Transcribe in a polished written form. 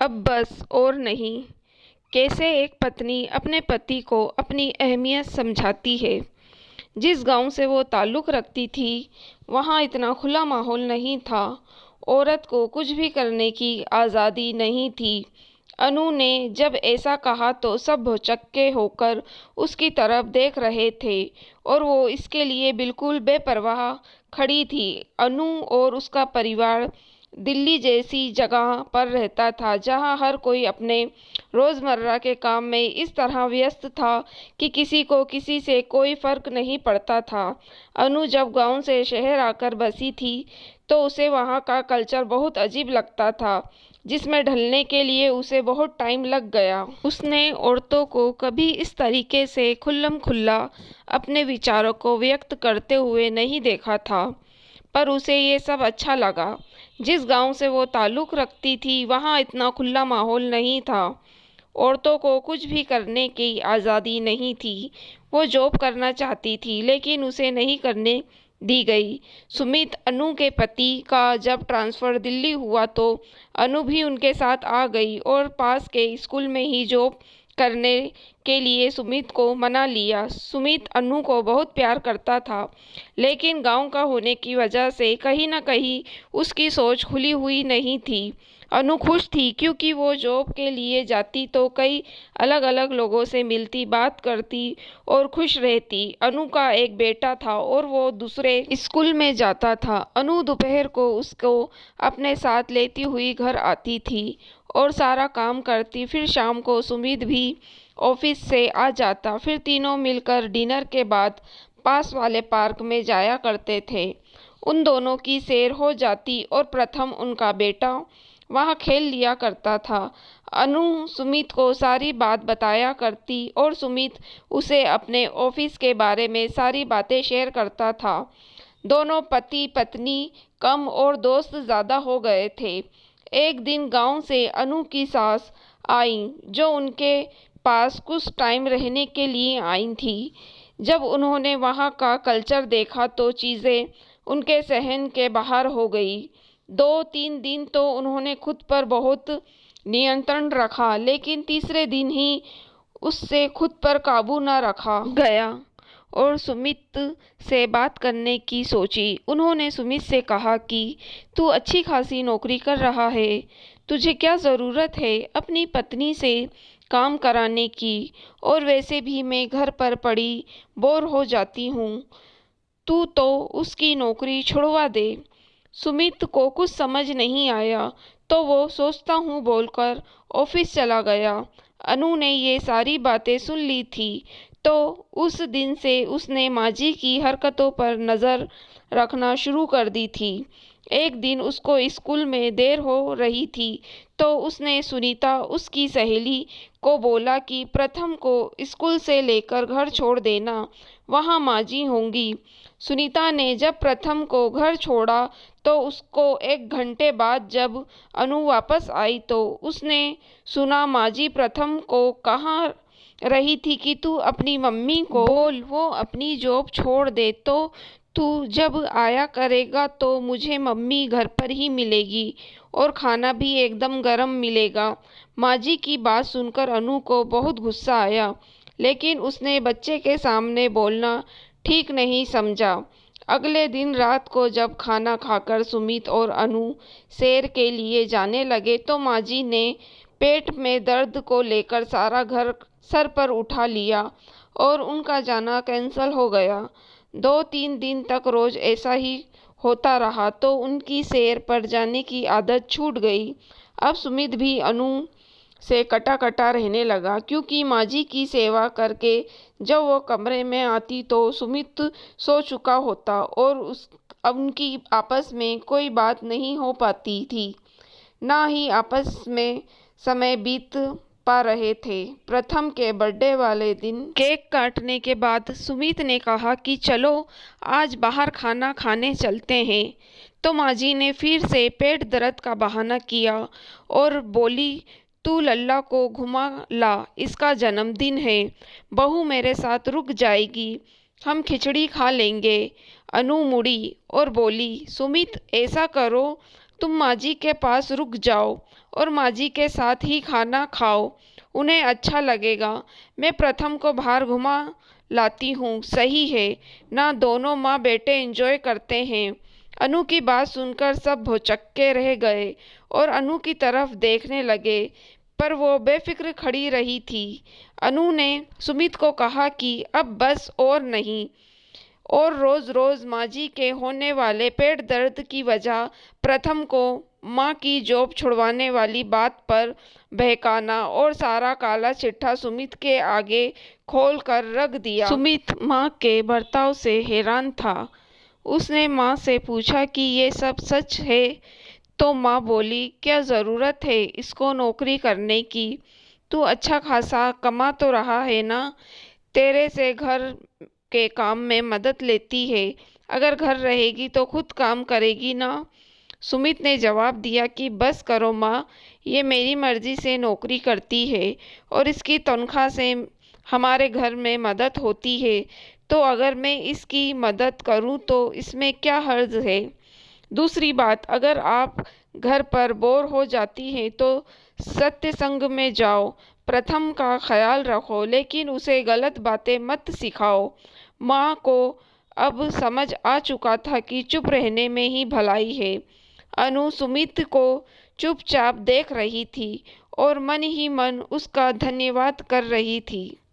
अब बस और नहीं। कैसे एक पत्नी अपने पति को अपनी अहमियत समझाती है। जिस गांव से वो ताल्लुक़ रखती थी, वहाँ इतना खुला माहौल नहीं था। औरत को कुछ भी करने की आज़ादी नहीं थी। अनु ने जब ऐसा कहा तो सब भौचक्के होकर उसकी तरफ देख रहे थे और वो इसके लिए बिल्कुल बेपरवाह खड़ी थी। अनु और उसका परिवार दिल्ली जैसी जगह पर रहता था, जहां हर कोई अपने रोज़मर्रा के काम में इस तरह व्यस्त था कि किसी को किसी से कोई फ़र्क नहीं पड़ता था। अनु जब गांव से शहर आकर बसी थी, तो उसे वहां का कल्चर बहुत अजीब लगता था, जिसमें ढलने के लिए उसे बहुत टाइम लग गया। उसने औरतों को कभी इस तरीके से खुल्लम-खुल्ला अपने विचारों को व्यक्त करते हुए नहीं देखा था, पर उसे ये सब अच्छा लगा। जिस गांव से वो ताल्लुक़ रखती थी, वहाँ इतना खुला माहौल नहीं था। औरतों को कुछ भी करने की आज़ादी नहीं थी। वो जॉब करना चाहती थी, लेकिन उसे नहीं करने दी गई। सुमित, अनु के पति का जब ट्रांसफ़र दिल्ली हुआ तो अनु भी उनके साथ आ गई और पास के स्कूल में ही जॉब करने के लिए सुमित को मना लिया। सुमित अनु को बहुत प्यार करता था, लेकिन गांव का होने की वजह से कहीं न कहीं उसकी सोच खुली हुई नहीं थी। अनु खुश थी, क्योंकि वो जॉब के लिए जाती तो कई अलग-अलग लोगों से मिलती, बात करती और खुश रहती। अनु का एक बेटा था और वो दूसरे स्कूल में जाता था। अनु दोपहर को उसको अपने साथ लेती हुई घर आती थी और सारा काम करती। फिर शाम को सुमित भी ऑफिस से आ जाता। फिर तीनों मिलकर डिनर के बाद पास वाले पार्क में जाया करते थे। उन दोनों की सैर हो जाती और प्रथम, उनका बेटा, वहाँ खेल लिया करता था। अनु सुमित को सारी बात बताया करती और सुमित उसे अपने ऑफिस के बारे में सारी बातें शेयर करता था। दोनों पति पत्नी कम और दोस्त ज़्यादा हो गए थे। एक दिन गांव से अनु की सास आईं, जो उनके पास कुछ टाइम रहने के लिए आई थी। जब उन्होंने वहाँ का कल्चर देखा तो चीज़ें उनके सहन के बाहर हो गई। 2-3 दिन तो उन्होंने खुद पर बहुत नियंत्रण रखा, लेकिन तीसरे दिन ही उससे खुद पर काबू न रखा गया और सुमित से बात करने की सोची। उन्होंने सुमित से कहा कि तू अच्छी खासी नौकरी कर रहा है, तुझे क्या ज़रूरत है अपनी पत्नी से काम कराने की, और वैसे भी मैं घर पर पड़ी बोर हो जाती हूँ, तू तो उसकी नौकरी छुड़वा दे। सुमित को कुछ समझ नहीं आया, तो वो सोचता हूँ बोलकर ऑफिस चला गया। अनु ने ये सारी बातें सुन ली थी, तो उस दिन से उसने माजी की हरकतों पर नज़र रखना शुरू कर दी थी। एक दिन उसको स्कूल में देर हो रही थी, तो उसने सुनीता, उसकी सहेली, को बोला कि प्रथम को स्कूल से लेकर घर छोड़ देना, वहाँ माजी होंगी। सुनीता ने जब प्रथम को घर छोड़ा, तो उसको 1 घंटे बाद जब अनु वापस आई तो उसने सुना माजी प्रथम को कहाँ रही थी कि तू अपनी मम्मी को बोल वो अपनी जॉब छोड़ दे, तो तू जब आया करेगा तो मुझे मम्मी घर पर ही मिलेगी और खाना भी एकदम गरम मिलेगा। माजी की बात सुनकर अनु को बहुत गुस्सा आया, लेकिन उसने बच्चे के सामने बोलना ठीक नहीं समझा। अगले दिन रात को जब खाना खाकर सुमित और अनु सैर के लिए जाने लगे, तो माजी ने पेट में दर्द को लेकर सारा घर सर पर उठा लिया और उनका जाना कैंसल हो गया। 2-3 दिन तक रोज ऐसा ही होता रहा, तो उनकी सैर पर जाने की आदत छूट गई। अब सुमित भी अनु से कटा-कटा रहने लगा, क्योंकि माजी की सेवा करके जब वो कमरे में आती तो सुमित सो चुका होता और उनकी आपस में कोई बात नहीं हो पाती थी, ना ही आपस में समय बीत पा रहे थे। प्रथम के बर्थडे वाले दिन केक काटने के बाद सुमित ने कहा कि चलो आज बाहर खाना खाने चलते हैं, तो माजी ने फिर से पेट दर्द का बहाना किया और बोली, तू लल्ला को घुमा ला, इसका जन्मदिन है, बहू मेरे साथ रुक जाएगी, हम खिचड़ी खा लेंगे। अनु मुड़ी और बोली, सुमित ऐसा करो तुम माँ जी के पास रुक जाओ और माँ जी के साथ ही खाना खाओ, उन्हें अच्छा लगेगा। मैं प्रथम को बाहर घुमा लाती हूँ, सही है ना? दोनों माँ बेटे एंजॉय करते हैं। अनु की बात सुनकर सब भौचक्के रह गए और अनु की तरफ देखने लगे, पर वो बेफिक्र खड़ी रही थी। अनु ने सुमित को कहा कि अब बस और नहीं, और रोज रोज माँ जी के होने वाले पेट दर्द की वजह प्रथम को माँ की जॉब छुड़वाने वाली बात पर बहकाना और सारा काला चिट्ठा सुमित के आगे खोल कर रख दिया। सुमित माँ के बर्ताव से हैरान था। उसने माँ से पूछा कि ये सब सच है? तो माँ बोली, क्या ज़रूरत है इसको नौकरी करने की? तू अच्छा खासा कमा तो रहा है ना? तेरे से घर के काम में मदद लेती है, अगर घर रहेगी तो खुद काम करेगी ना? सुमित ने जवाब दिया कि बस करो माँ, ये मेरी मर्जी से नौकरी करती है और इसकी तनख्वाह से हमारे घर में मदद होती है, तो अगर मैं इसकी मदद करूँ तो इसमें क्या हर्ज है? दूसरी बात, अगर आप घर पर बोर हो जाती हैं तो सत्संग में जाओ, प्रथम का ख्याल रखो, लेकिन उसे गलत बातें मत सिखाओ। माँ को अब समझ आ चुका था कि चुप रहने में ही भलाई है। अनु सुमित को चुपचाप देख रही थी और मन ही मन उसका धन्यवाद कर रही थी।